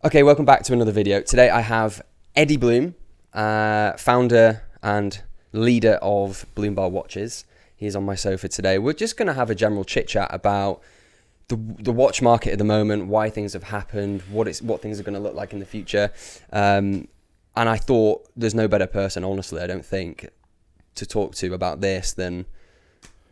Okay, welcome back to another video. Today I have Eddie Bloom, founder and leader of Bloombar watches. He's on my sofa today. We're just going to have a general chit chat about the watch market at the moment, why things have happened, what things are going to look like in the future. And I thought there's no better person, honestly, I don't think, to talk to about this than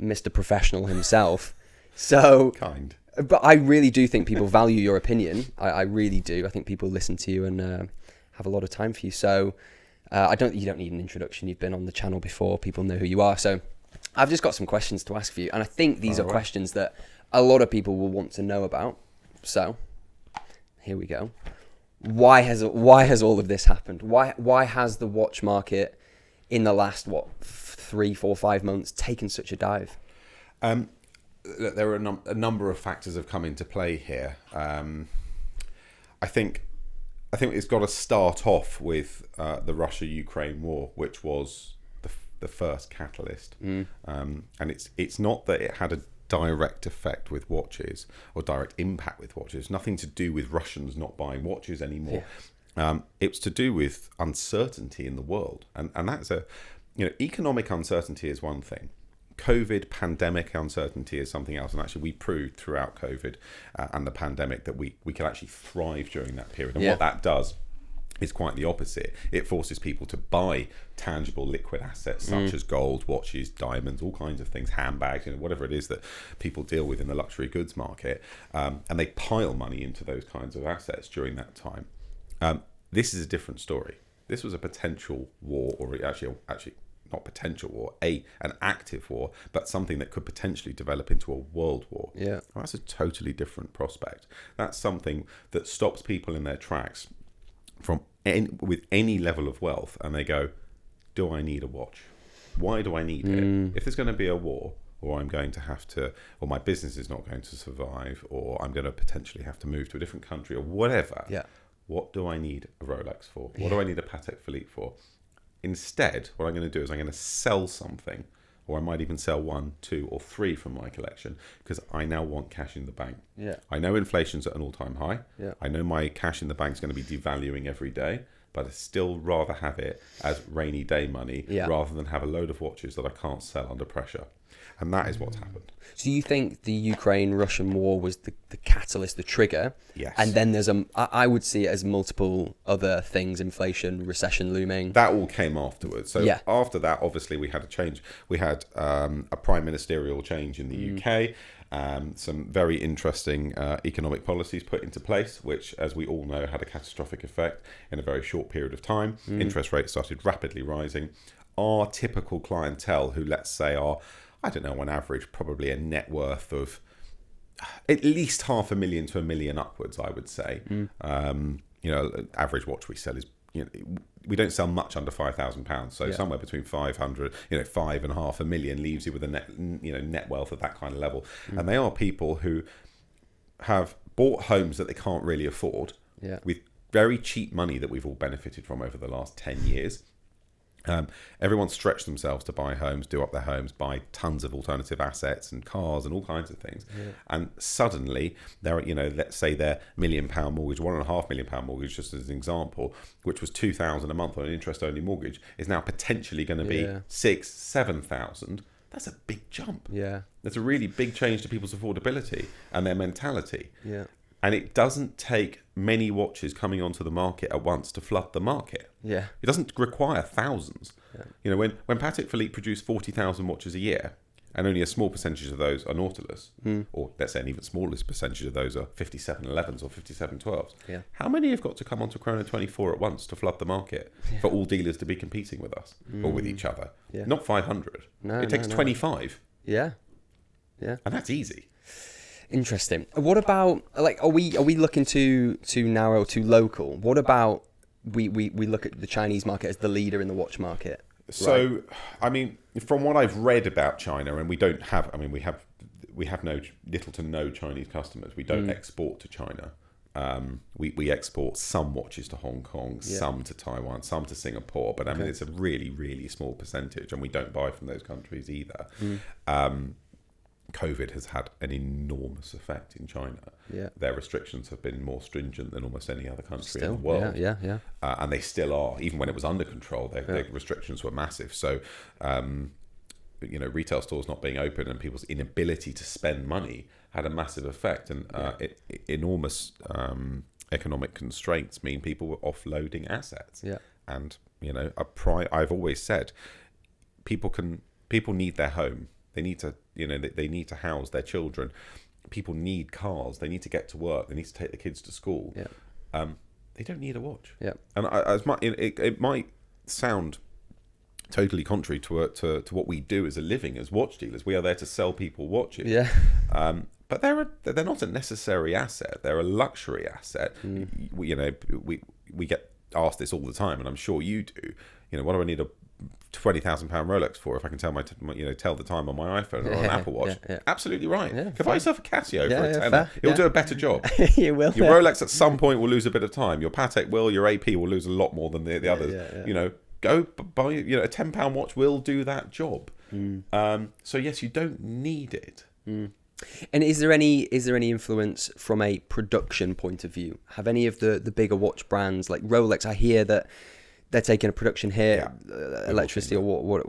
Mr. Professional himself. So Kind. But I really do think people value your opinion. I really do. I think people listen to you and have a lot of time for you. So you don't need an introduction. You've been on the channel before. People know who you are. So I've just got some questions to ask for you. And I think these are questions that a lot of people will want to know about. So here we go. Why has all of this happened? Why has the watch market in the last, 3, 4, 5 months taken such a dive? There are a number of factors have come into play here. I think it's got to start off with the Russia-Ukraine war, which was the first catalyst. And it's not that it had a direct effect with watches or direct impact with watches. Nothing to do with Russians not buying watches anymore. Yeah. It's to do with uncertainty in the world, and that's economic uncertainty is one thing. COVID pandemic uncertainty is something else, and actually we proved throughout COVID and the pandemic that we can actually thrive during that period. And what that does is quite the opposite. It forces people to buy tangible liquid assets such as gold, watches, diamonds, all kinds of things, handbags, whatever it is that people deal with in the luxury goods market, and they pile money into those kinds of assets during that time. This is a different story. This was a potential war, or actually not potential war, an active war, but something that could potentially develop into a world war. Yeah, well, that's a totally different prospect. That's something that stops people in their tracks with any level of wealth, and they go, do I need a watch? Why do I need it? If there's going to be a war, or I'm going to have to, or my business is not going to survive, or I'm going to potentially have to move to a different country, or whatever, what do I need a Rolex for? What do I need a Patek Philippe for? Instead, what I'm going to do is I'm going to sell something, or I might even sell 1, 2, or 3 from my collection, because I now want cash in the bank. Yeah. I know inflation's at an all-time high. Yeah. I know my cash in the bank is going to be devaluing every day, but I still rather have it as rainy day money rather than have a load of watches that I can't sell under pressure. And that is what's happened. So you think the Ukraine-Russian war was the catalyst, the trigger? Yes. And then there's I would see it as multiple other things, inflation, recession looming. That all came afterwards. So after that, obviously, we had a change. We had a prime ministerial change in the UK. Some very interesting economic policies put into place, which, as we all know, had a catastrophic effect in a very short period of time. Interest rates started rapidly rising. Our typical clientele, who let's say are, I don't know, on average, probably a net worth of at least $500,000 to $1 million upwards, I would say. Average watch we sell is, we don't sell much under £5,000. So somewhere between 500, 5.5 million leaves you with a net wealth of that kind of level. And they are people who have bought homes that they can't really afford with very cheap money that we've all benefited from over the last 10 years. Everyone stretched themselves to buy homes, do up their homes, buy tons of alternative assets and cars and all kinds of things. And suddenly, they're, let's say their £1 million mortgage, £1.5 million mortgage, just as an example, which was $2,000 a month on an interest-only mortgage, is now potentially going to be $6,000, $7,000. That's a big jump. Yeah, that's a really big change to people's affordability and their mentality. Yeah. And it doesn't take many watches coming onto the market at once to flood the market. Yeah. It doesn't require thousands. Yeah. When Patek Philippe produced 40,000 watches a year, and only a small percentage of those are Nautilus, or let's say an even smaller percentage of those are 5711s or 5712s, how many have got to come onto Chrono 24 at once to flood the market for all dealers to be competing with us or with each other? Yeah. Not 500. No, it takes 25. Yeah. Yeah. And that's easy. Interesting. What about, are we looking too narrow, too local? What about we look at the Chinese market as the leader in the watch market? So, right? From what I've read about China, and we have little to no Chinese customers. We don't export to China. We export some watches to Hong Kong, some to Taiwan, some to Singapore, but it's a really, really small percentage, and we don't buy from those countries either. COVID has had an enormous effect in China. Yeah. Their restrictions have been more stringent than almost any other country in Still, the world. yeah. And they still are. Even when it was under control, their restrictions were massive. So, retail stores not being open and people's inability to spend money had a massive effect. And enormous economic constraints mean people were offloading assets. Yeah. And, I've always said, people need their home. They need to, they need to house their children. People need cars. They need to get to work. They need to take the kids to school. Yeah. They don't need a watch. Yeah. And it might sound totally contrary to what we do as a living as watch dealers. We are there to sell people watches. Yeah. But they're not a necessary asset. They're a luxury asset. We get asked this all the time, and I'm sure you do. What do I need a £20,000 Rolex for if I can tell tell the time on my iPhone or on an Apple Watch? Yeah. Absolutely right. Yeah, Can buy yourself a Casio for a tenner. fair. It'll do a better job. You will. Your Rolex at some point will lose a bit of time. Your Patek will. Your AP will lose a lot more than the others. Yeah. Go buy a £10 watch will do that job. So yes, you don't need it. And is there any influence from a production point of view? Have any of the bigger watch brands like Rolex? I hear that they're taking a production hit, electricity or what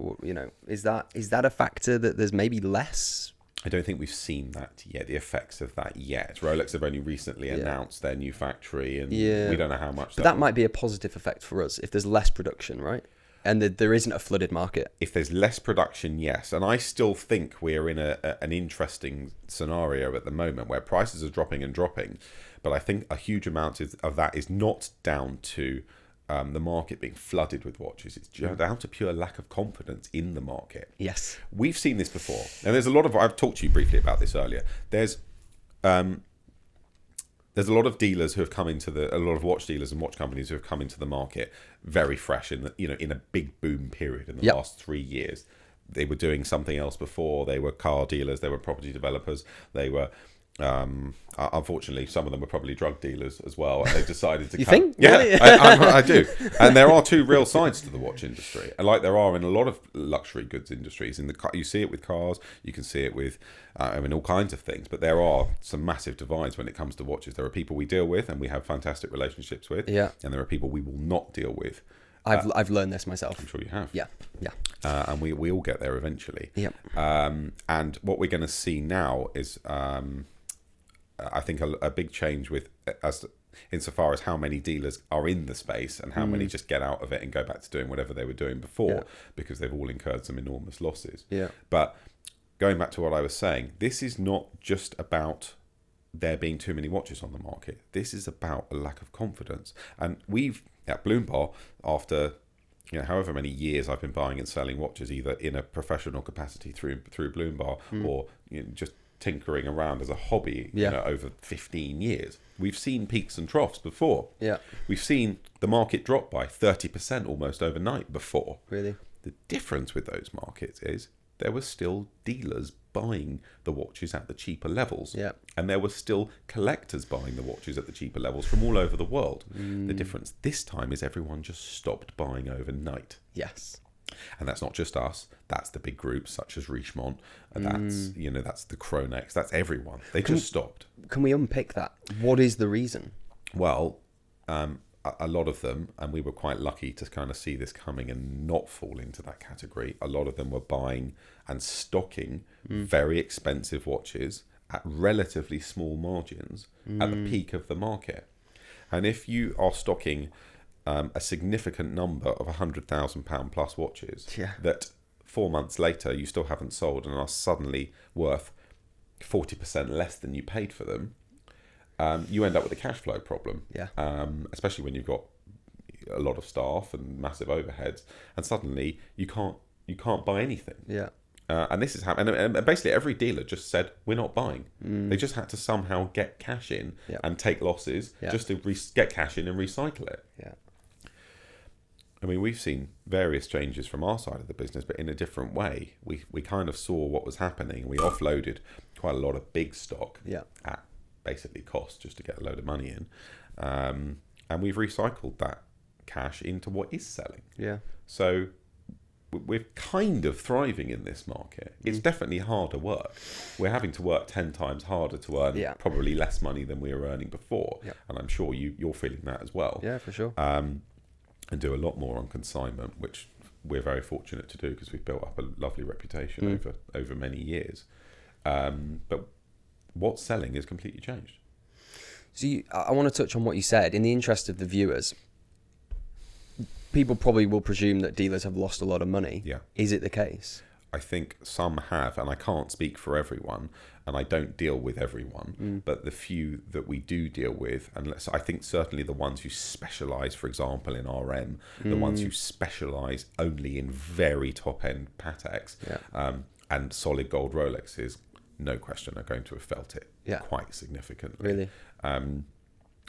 is that a factor that there's maybe less? I don't think we've seen that yet, the effects of that yet. Rolex have only recently announced their new factory, and we don't know how much. But that might be a positive effect for us if there's less production, right? And there isn't a flooded market. If there's less production, yes. And I still think we're in an interesting scenario at the moment where prices are dropping and dropping. But I think a huge amount of that is not down to the market being flooded with watches. It's down to pure lack of confidence in the market. Yes. We've seen this before. And there's a lot of... I've talked to you briefly about this earlier. There's a lot of dealers who have come into a lot of watch dealers and watch companies who have come into the market very fresh in a big boom period in the last 3 years. They were doing something else before. They were car dealers. They were property developers. They were, unfortunately, some of them were probably drug dealers as well. And they decided to You think? Yeah, Really? I do. And there are two real sides to the watch industry, like there are in a lot of luxury goods industries. You see it with cars. You can see it with, all kinds of things. But there are some massive divides when it comes to watches. There are people we deal with and we have fantastic relationships with. Yeah. And there are people we will not deal with. I've learned this myself. I'm sure you have. Yeah. And we all get there eventually. Yep. And what we're going to see now is, I think, a big change insofar as how many dealers are in the space and how many just get out of it and go back to doing whatever they were doing before because they've all incurred some enormous losses. Yeah. But going back to what I was saying, this is not just about there being too many watches on the market. This is about a lack of confidence. And we've, at Bloombar, after however many years I've been buying and selling watches, either in a professional capacity through Bloombar or just tinkering around as a hobby over 15 years, we've seen peaks and troughs before. Yeah. We've seen the market drop by 30% almost overnight before. Really? The difference with those markets is there were still dealers buying the watches at the cheaper levels. Yeah. And there were still collectors buying the watches at the cheaper levels from all over the world. The difference this time is everyone just stopped buying overnight. Yes. And that's not just us. That's the big groups such as Richemont. That's that's the Chronograph. That's everyone. They just stopped. Can we unpick that? What is the reason? Well, a lot of them, and we were quite lucky to kind of see this coming and not fall into that category. A lot of them were buying and stocking very expensive watches at relatively small margins at the peak of the market. And if you are stocking a significant number of £100,000 plus watches that 4 months later you still haven't sold and are suddenly worth 40% less than you paid for them, you end up with a cash flow problem. Yeah. Especially when you've got a lot of staff and massive overheads, and suddenly you can't buy anything. Yeah. And this is happening. And basically, every dealer just said, "We're not buying." They just had to somehow get cash in and take losses just to get cash in and recycle it. Yeah. I mean, we've seen various changes from our side of the business, but in a different way. We kind of saw what was happening. We offloaded quite a lot of big stock at basically cost just to get a load of money in. And we've recycled that cash into what is selling. Yeah. So we're kind of thriving in this market. It's definitely harder work. We're having to work 10 times harder to earn probably less money than we were earning before. Yep. And I'm sure you're feeling that as well. Yeah, for sure. And do a lot more on consignment, which we're very fortunate to do because we've built up a lovely reputation over many years. But what's selling is completely changed. So I want to touch on what you said. In the interest of the viewers, people probably will presume that dealers have lost a lot of money. Yeah. Is it the case? I think some have, and I can't speak for everyone, and I don't deal with everyone, but the few that we do deal with, and I think certainly the ones who specialise, for example, in RM, the ones who specialise only in very top-end Pateks and solid gold Rolexes, no question are going to have felt it quite significantly. Really? And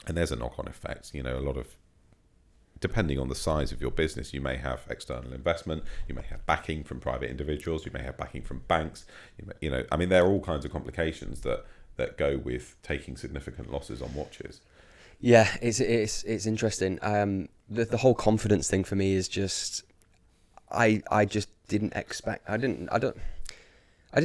there's a knock-on effect. You know, a lot of, depending on the size of your business, you may have external investment, you may have backing from private individuals, you may have backing from banks. You know, I mean, there are all kinds of complications that go with taking significant losses on watches. Yeah, it's interesting. The whole confidence thing for me is just, I just didn't expect. I didn't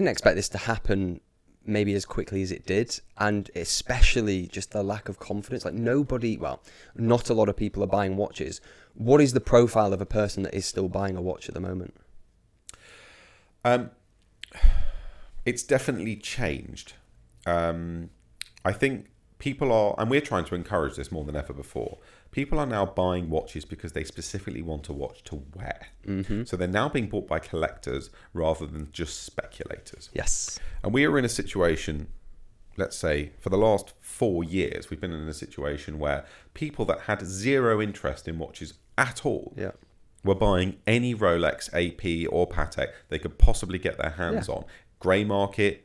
expect this to happen maybe as quickly as it did, and especially just the lack of confidence. Like not a lot of people are buying watches. What is the profile of a person that is still buying a watch at the moment? It's definitely changed. I think people are, and we're trying to encourage this more than ever before, people are now buying watches because they specifically want a watch to wear. So they're now being bought by collectors rather than just speculators. Yes. And we are in a situation, let's say, for the last 4 years, we've been in a situation where people that had zero interest in watches at all were buying any Rolex, AP or Patek they could possibly get their hands on. Grey market,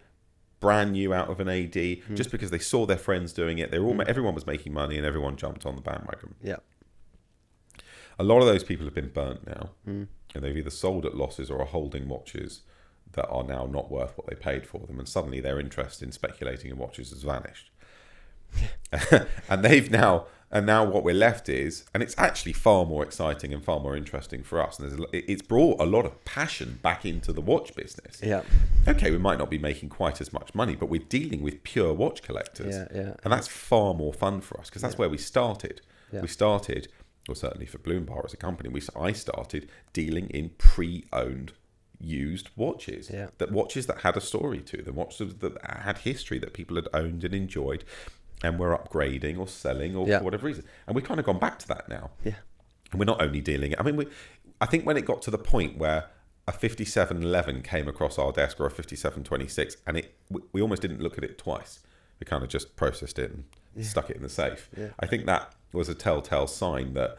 brand new out of an AD, just because they saw their friends doing it. They were all, everyone was making money and everyone jumped on the bandwagon. Yeah. A lot of those people have been burnt now, and they've either sold at losses or are holding watches that are now not worth what they paid for them, and suddenly their interest in speculating in watches has vanished. And now what we're left is, and it's actually far more exciting and far more interesting for us, and it's brought a lot of passion back into the watch business. Yeah. Okay, we might not be making quite as much money, but we're dealing with pure watch collectors. Yeah. And that's far more fun for us, because that's where we started. Yeah. We started, or certainly for Bloombar as a company, I started dealing in pre-owned used watches. That watches that had a story to them, watches that had history that people had owned and enjoyed and were upgrading or selling or for whatever reason. And we've kind of gone back to that now. Yeah. And we're not only dealing, I think when it got to the point where a 5711 came across our desk or a 5726, and we almost didn't look at it twice. We kind of just processed it and stuck it in the safe. Yeah. I think that was a telltale sign that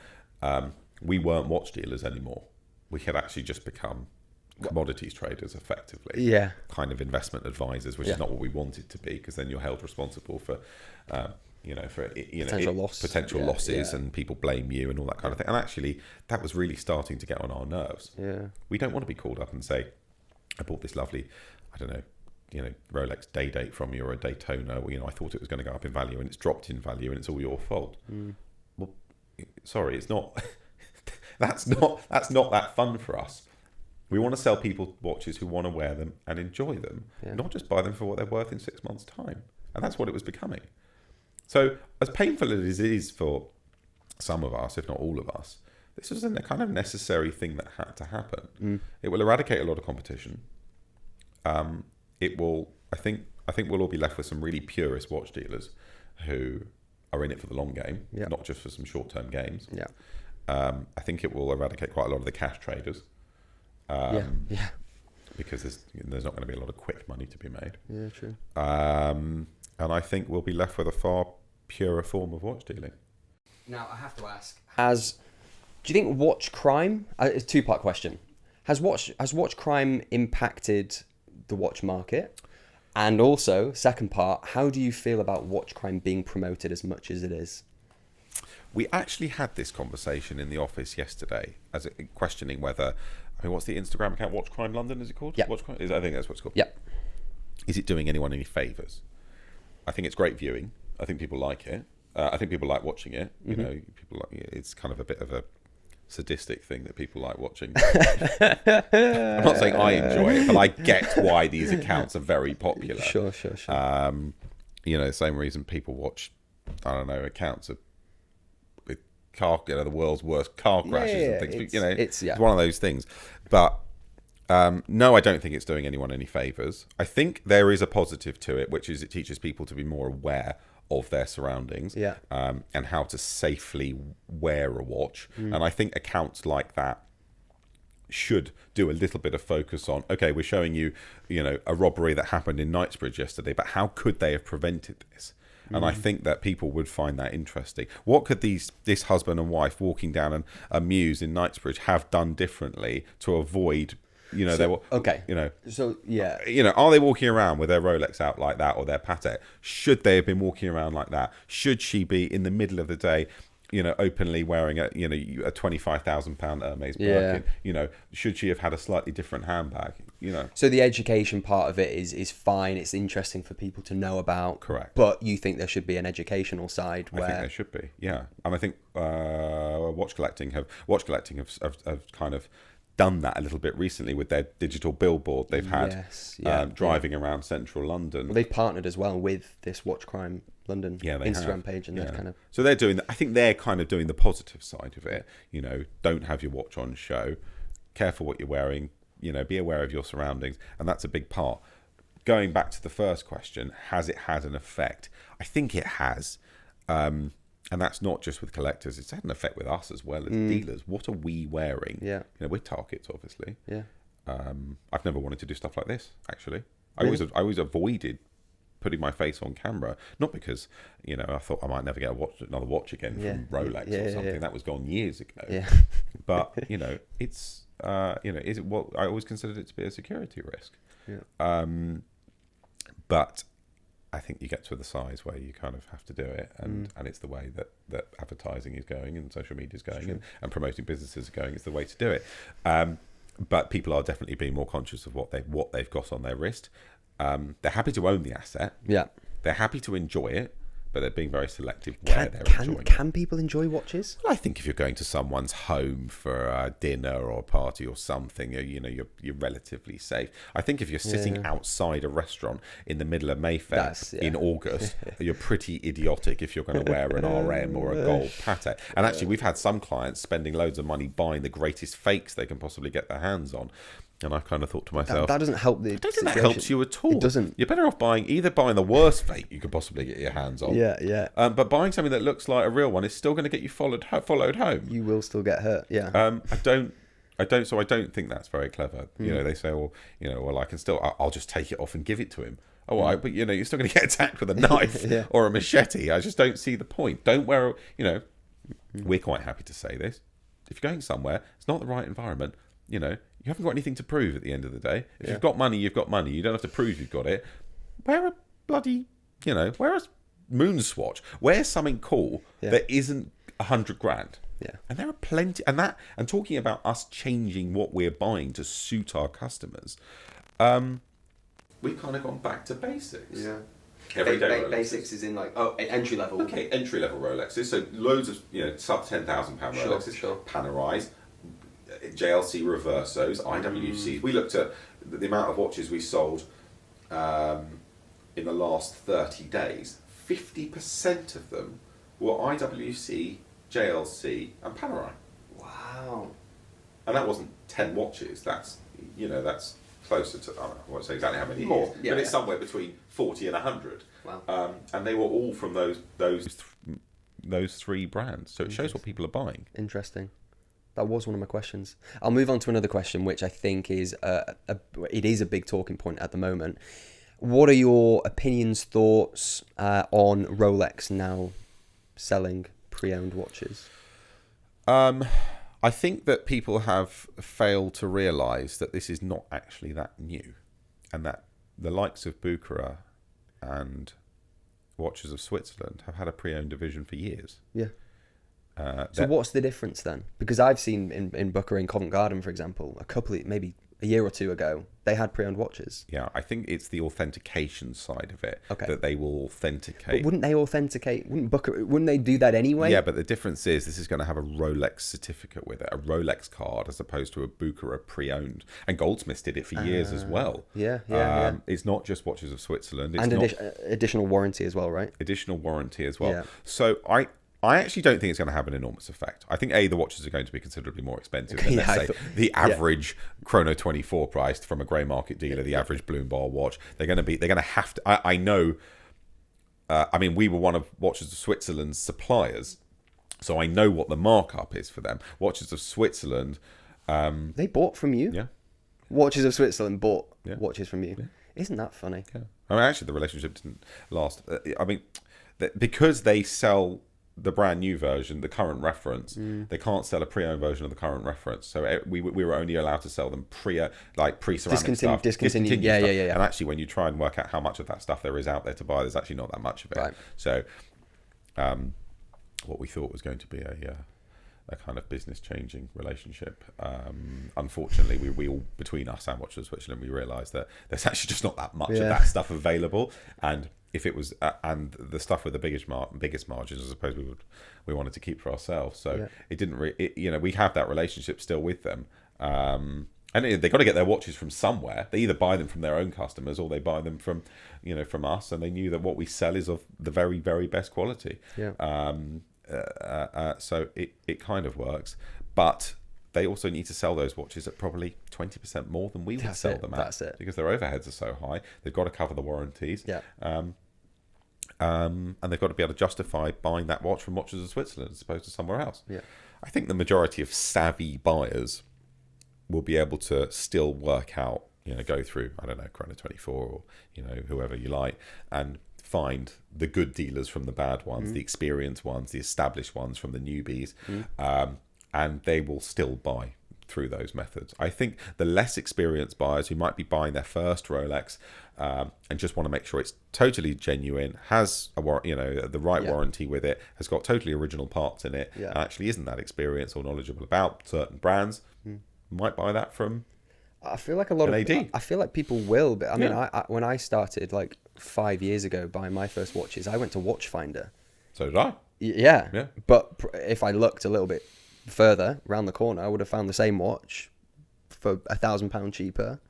we weren't watch dealers anymore. We had actually just become commodities traders, effectively. Kind of investment advisors, which is not what we wanted to be, because then you're held responsible for potential losses, and people blame you and all that kind of thing. And actually, that was really starting to get on our nerves. We don't want to be called up and say, I bought this lovely, I don't know, Rolex day date from you, or a Daytona. I thought it was going to go up in value and it's dropped in value and it's all your fault. Well, sorry, it's not. That's not that fun for us. We want to sell people watches who want to wear them and enjoy them, not just buy them for what they're worth in 6 months' time. And that's what it was becoming. So as painful as it is for some of us, if not all of us, this was a kind of necessary thing that had to happen. It will eradicate a lot of competition. It will, I think we'll all be left with some really purist watch dealers who are in it for the long game, not just for some short-term gains. I think it will eradicate quite a lot of the cash traders. Because there's not going to be a lot of quick money to be made. Yeah, true. And I think we'll be left with a far purer form of watch dealing. Now, I have to ask, do you think watch crime, it's a two-part question, has watch crime impacted the watch market? And also, second part, how do you feel about watch crime being promoted as much as it is? We actually had this conversation in the office yesterday, questioning whether, what's the Instagram account? Watch Crime London, is it called? Yeah. Watch Crime, I think that's what it's called. Yep. Is it doing anyone any favours? I think it's great viewing. I think people like it. I think people like watching it. People like it. It's kind of a bit of a sadistic thing that people like watching. I'm not saying I enjoy it, but I get why these accounts are very popular. Sure. The same reason people watch, I don't know, accounts of with car, the world's worst car crashes and things. It's one of those things. But no, I don't think it's doing anyone any favours. I think there is a positive to it, which is it teaches people to be more aware of their surroundings, and how to safely wear a watch. And I think accounts like that should do a little bit of focus on, okay, we're showing you, a robbery that happened in Knightsbridge yesterday, but how could they have prevented this? And I think that people would find that interesting. What could this husband and wife walking down a mews in Knightsbridge have done differently to avoid, they were okay. So yeah. Are they walking around with their Rolex out like that, or their Patek? Should they have been walking around like that? Should she be in the middle of the day, openly wearing a £25,000 Hermes Birkin? Should she have had a slightly different handbag? So the education part of it is fine. It's interesting for people to know about. Correct. But you think there should be an educational side where... I think there should be, yeah. And I think watch collecting have kind of done that a little bit recently with their digital billboard they've had driving around central London. Well, they've partnered as well with this Watch Crime London Instagram page, and they've kind of... So they're doing I think they're kind of doing the positive side of it. Don't have your watch on show. Careful what you're wearing. Be aware of your surroundings, and that's a big part. Going back to the first question, has it had an effect? I think it has. And that's not just with collectors. It's had an effect with us as well as dealers. What are we wearing? Yeah. We're targets, obviously. Yeah. I've never wanted to do stuff like this, actually. Really? I always avoided putting my face on camera, not because, I thought I might never get another watch again from Rolex or something. That was gone years ago. Yeah. But, it's, is it what I always considered it to be a security risk. Yeah. But I think you get to the size where you kind of have to do it, and it's the way that advertising is going and social media is going, and promoting businesses are going. It's the way to do it. But people are definitely being more conscious of what they've got on their wrist. They're happy to own the asset. Yeah. They're happy to enjoy it, but they're being very selective where they're enjoying it. Can people enjoy watches? Well, I think if you're going to someone's home for a dinner or a party or something, you're relatively safe. I think if you're sitting outside a restaurant in the middle of Mayfair in August, you're pretty idiotic if you're going to wear an RM or a gold Patek. And actually, we've had some clients spending loads of money buying the greatest fakes they can possibly get their hands on. And I've kind of thought to myself, that doesn't help the I don't think that helps you at all. It doesn't. You're better off buying the worst fake you could possibly get your hands on. Yeah. But buying something that looks like a real one is still going to get you followed home. You will still get hurt. Yeah. I don't think that's very clever. They say, well, I can still, I'll just take it off and give it to him. Oh, all right, but you're still going to get attacked with a knife or a machete. I just don't see the point. Don't wear. We're quite happy to say this. If you're going somewhere, it's not the right environment. You haven't got anything to prove at the end of the day. If you've got money, you've got money. You don't have to prove you've got it. Wear a bloody, wear a moon swatch. Wear something cool that isn't $100,000. Yeah. And there are plenty, and talking about us changing what we're buying to suit our customers, we've kind of gone back to basics. Yeah. Everyday basics is in entry level. Okay, entry level Rolexes. So loads of sub £10,000 Rolexes. Sure. Panerais, JLC Reversos, IWCs. We looked at the amount of watches we sold in the last 30 days. 50% of them were IWC, JLC, and Panerai. Wow. And that wasn't 10 watches. That's closer to, I won't say exactly how many more, it is, but it's somewhere between 40 and 100. Wow. And they were all from those three brands. So it shows what people are buying. Interesting. That was one of my questions. I'll move on to another question, which I think is it is a big talking point at the moment. What are your opinions, thoughts on Rolex now selling pre-owned watches? I think that people have failed to realise that this is not actually that new, and that the likes of Bucherer and Watches of Switzerland have had a pre-owned division for years. Yeah. So what's the difference then? Because I've seen in Bucherer in Covent Garden, for example, maybe a year or two ago, they had pre-owned watches. Yeah, I think it's the authentication side of it Okay. that they will But authenticate. wouldn't they authenticate? Wouldn't they do that anyway? Yeah, but the difference is this is going to have a Rolex certificate with it, a Rolex card, as opposed to a Bucherer pre-owned. And Goldsmiths did it for years as well. Yeah. It's not just Watches of Switzerland. It's And not additional warranty as well, right? additional warranty as well. Yeah. So I actually don't think it's going to have an enormous effect. I think the watches are going to be considerably more expensive than Yeah, let's say the average Chrono 24 priced from a grey market dealer, the average Bloombar watch. They're going to have to. I know. I mean, we were one of Watches of Switzerland's suppliers, so I know what the markup is for them. Watches of Switzerland. They bought from you. Yeah. Watches of Switzerland bought Yeah. watches from you. Yeah. Isn't that funny? Yeah. I mean, actually, the relationship didn't last. I mean, because they sell the brand new version, the current reference, they can't sell a pre-owned version of the current reference. So we were only allowed to sell them pre-ceramic stuff. Discontinued. Yeah. And actually, when you try and work out how much of that stuff there is out there to buy, there's actually not that much of it. Right. So what we thought was going to be a kind of business-changing relationship. Unfortunately, we all, between us and Watches of Switzerland, we realised that there's actually just not that much of that stuff available. And if it was, and the stuff with the biggest margins, I suppose we wanted to keep for ourselves. So it didn't we have that relationship still with them. And they've got to get their watches from somewhere. They either buy them from their own customers or they buy them from us. And they knew that what we sell is of the very, very best quality. Yeah. So it kind of works, but they also need to sell those watches at probably 20% more than we would sell them at. That's it. Because their overheads are so high. They've got to cover the warranties. Yeah. And they've got to be able to justify buying that watch from Watches of Switzerland as opposed to somewhere else. Yeah. I think the majority of savvy buyers will be able to still work out, go through, I don't know, Chrono 24 or, whoever you like, and find the good dealers from the bad ones, the experienced ones, the established ones from the newbies, and they will still buy through those methods. I think the less experienced buyers who might be buying their first Rolex and just want to make sure it's totally genuine, has the right warranty with it, has got totally original parts in it, and actually isn't that experienced or knowledgeable about certain brands, might buy that from. I feel like a lot of AD. I feel like people will, but I mean, I when I started like 5 years ago buying my first watches, I went to Watchfinder. So did I. Yeah. But if I looked a little bit further around the corner, I would have found the same watch for £1,000 cheaper.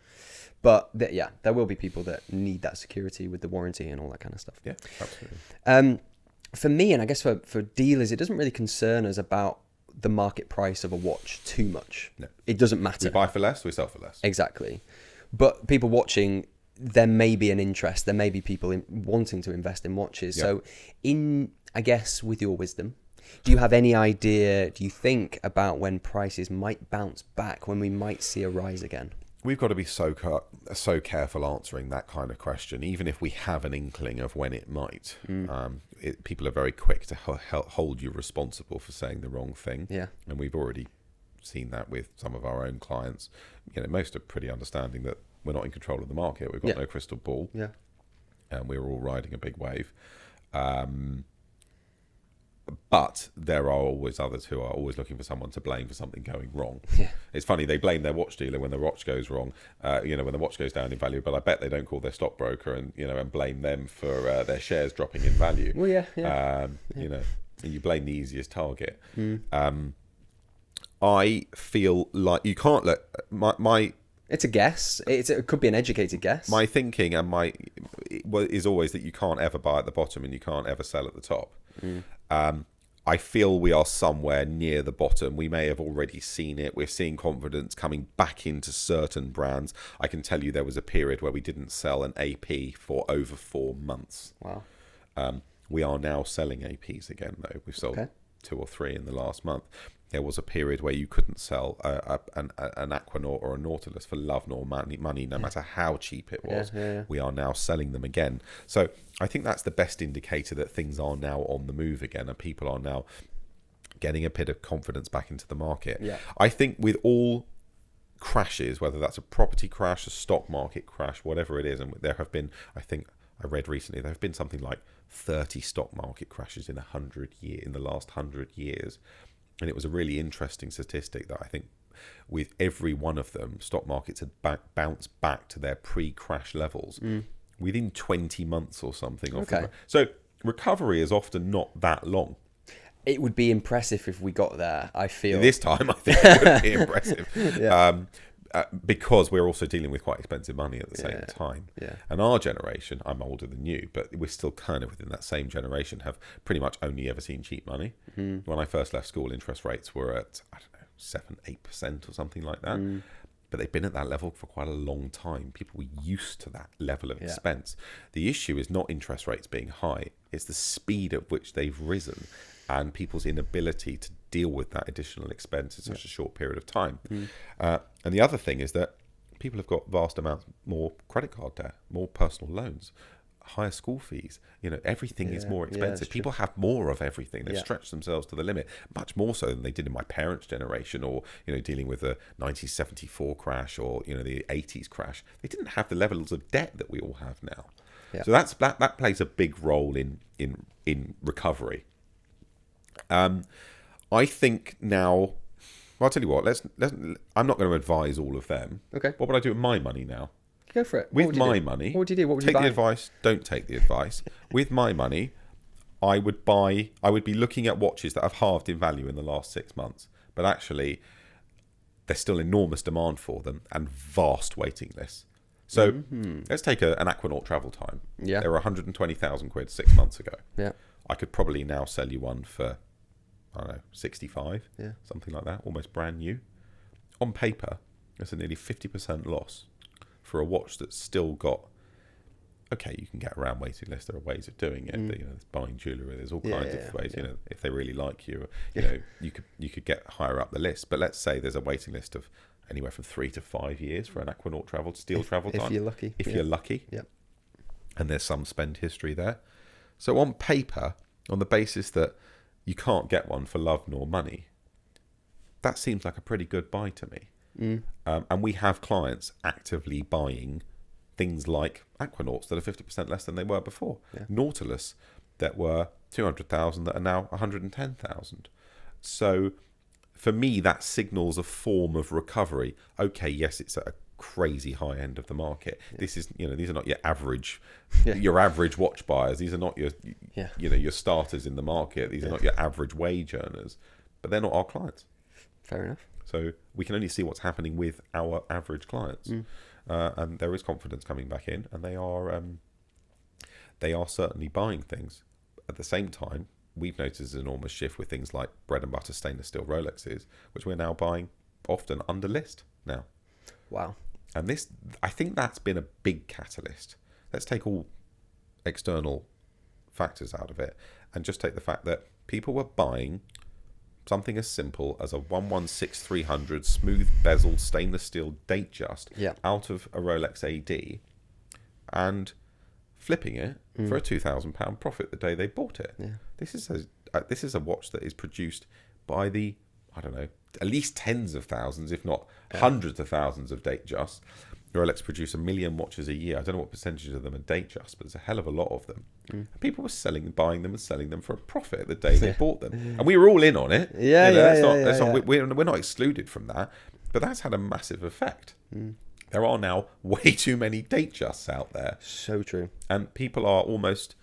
But there will be people that need that security with the warranty and all that kind of stuff. Yeah, absolutely. For me, and I guess for dealers, it doesn't really concern us about the market price of a watch too much. No. It doesn't matter. We buy for less, we sell for less. Exactly. But people watching, there may be an interest. There may be people wanting to invest in watches. Yeah. So I guess with your wisdom, do you have any idea, do you think about when prices might bounce back, when we might see a rise again? We've got to be so careful answering that kind of question, even if we have an inkling of when it might. People are very quick to hold you responsible for saying the wrong thing. Yeah. And we've already seen that with some of our own clients. Most are pretty understanding that we're not in control of the market. We've got no crystal ball. Yeah. And we're all riding a big wave. But there are always others who are always looking for someone to blame for something going wrong. Yeah. It's funny, they blame their watch dealer when the watch goes wrong, when the watch goes down in value, but I bet they don't call their stockbroker and blame them for their shares dropping in value. Well, yeah. You blame the easiest target. I feel like you can't let my It's a guess. It could be an educated guess. my thinking and is always that you can't ever buy at the bottom and you can't ever sell at the top. I feel we are somewhere near the bottom. We may have already seen it. We're seeing confidence coming back into certain brands. I can tell you there was a period where we didn't sell an AP for over 4 months. Wow. We are now selling APs again, though. We've sold 2 or 3 in the last month. There was a period where you couldn't sell an Aquanaut or a Nautilus for love nor money, no matter how cheap it was. Yeah. We are now selling them again. So I think that's the best indicator that things are now on the move again and people are now getting a bit of confidence back into the market. Yeah. I think with all crashes, whether that's a property crash, a stock market crash, whatever it is, and there have been, I think I read recently, there have been something like 30 stock market crashes in the last 100 years. And it was a really interesting statistic that I think with every one of them, stock markets had bounced back to their pre-crash levels within 20 months or something. Okay. So recovery is often not that long. It would be impressive if we got there, I feel. This time, I think it would be impressive. Yeah. Because we're also dealing with quite expensive money at the same time. Yeah. And our generation, I'm older than you, but we're still kind of within that same generation, have pretty much only ever seen cheap money. When I first left school, interest rates were at, I don't know, 7-8% or something like that. But they've been at that level for quite a long time. People were used to that level of expense. The issue is not interest rates being high, it's the speed at which they've risen and people's inability to deal with that additional expense in such a short period of time. And the other thing is that people have got vast amounts more credit card debt, more personal loans, higher school fees. Everything is more expensive. People have more of everything. They've stretched themselves to the limit, much more so than they did in my parents' generation, or dealing with the 1974 crash, or the 80s crash. They didn't have the levels of debt that we all have now. So that plays a big role in recovery. I think now, well, I'll tell you what, I'm not going to advise all of them. Okay. What would I do with my money now? Go for it. With my money, what would you do? What would you take buy? the advice, don't take the advice. With my money, I would be looking at watches that have halved in value in the last 6 months, but actually there's still enormous demand for them and vast waiting lists. So let's take an Aquanaut travel time. Yeah. They were 120,000 quid 6 months ago. Yeah. I could probably now sell you one for, I don't know, 65, Yeah. something like that, almost brand new. On paper, it's a nearly 50% loss for a watch that's still got, okay, you can get around waiting lists. There are ways of doing it. There's buying jewellery. There's all kinds of ways. If they really like you, you could get higher up the list. But let's say there's a waiting list of anywhere from 3 to 5 years for an Aquanaut travel time. If you're lucky. If you're lucky. Yep. And there's some spend history there. So on paper, on the basis that you can't get one for love nor money, that seems like a pretty good buy to me. And we have clients actively buying things like Aquanauts that are 50% less than they were before. Nautilus that were 200,000 that are now 110,000. So for me, that signals a form of recovery. Okay, yes, it's at a crazy high end of the market. This is, these are not your average watch buyers. These are not your your starters in the market. These are not your average wage earners, but they're not our clients. Fair enough. So we can only see what's happening with our average clients, and there is confidence coming back in, and they are certainly buying things. At the same time, we've noticed an enormous shift with things like bread and butter stainless steel Rolexes, which we're now buying often under list now. Wow. And this, I think that's been a big catalyst. Let's take all external factors out of it and just take the fact that people were buying something as simple as a 116300 smooth bezel stainless steel Datejust out of a Rolex AD and flipping it for a £2,000 profit the day they bought it. This is a watch that is produced by the, I don't know, at least tens of thousands, if not hundreds of thousands of Datejust. Rolex produce 1 million watches a year. I don't know what percentage of them are Datejust, but there's a hell of a lot of them. And people were buying them and selling them for a profit the day they bought them. And we were all in on it. We're not excluded from that. But that's had a massive effect. There are now way too many Datejusts out there. So true. And people are almost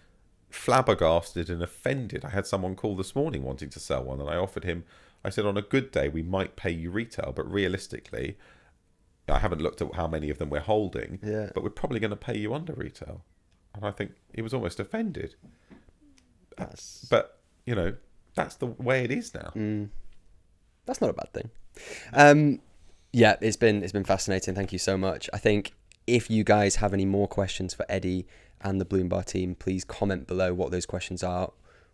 flabbergasted and offended. I had someone call this morning wanting to sell one, and I offered him, I said, on a good day, we might pay you retail, but realistically, I haven't looked at how many of them we're holding, but we're probably going to pay you under retail. And I think he was almost offended. But, that's the way it is now. That's not a bad thing. It's been fascinating. Thank you so much. I think if you guys have any more questions for Eddie and the Bloombar team, please comment below what those questions are.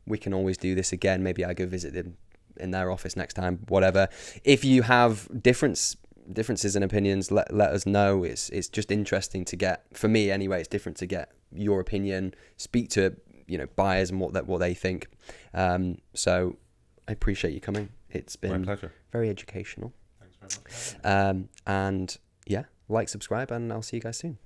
We can always do this again. Maybe I go visit them in their office next time, whatever. If you have differences in opinions, let us know. It's just interesting to get, for me anyway, it's different to get your opinion, speak to buyers and what they think. So I appreciate you coming. It's been my pleasure. Very educational. Thanks very much. And like, subscribe, and I'll see you guys soon.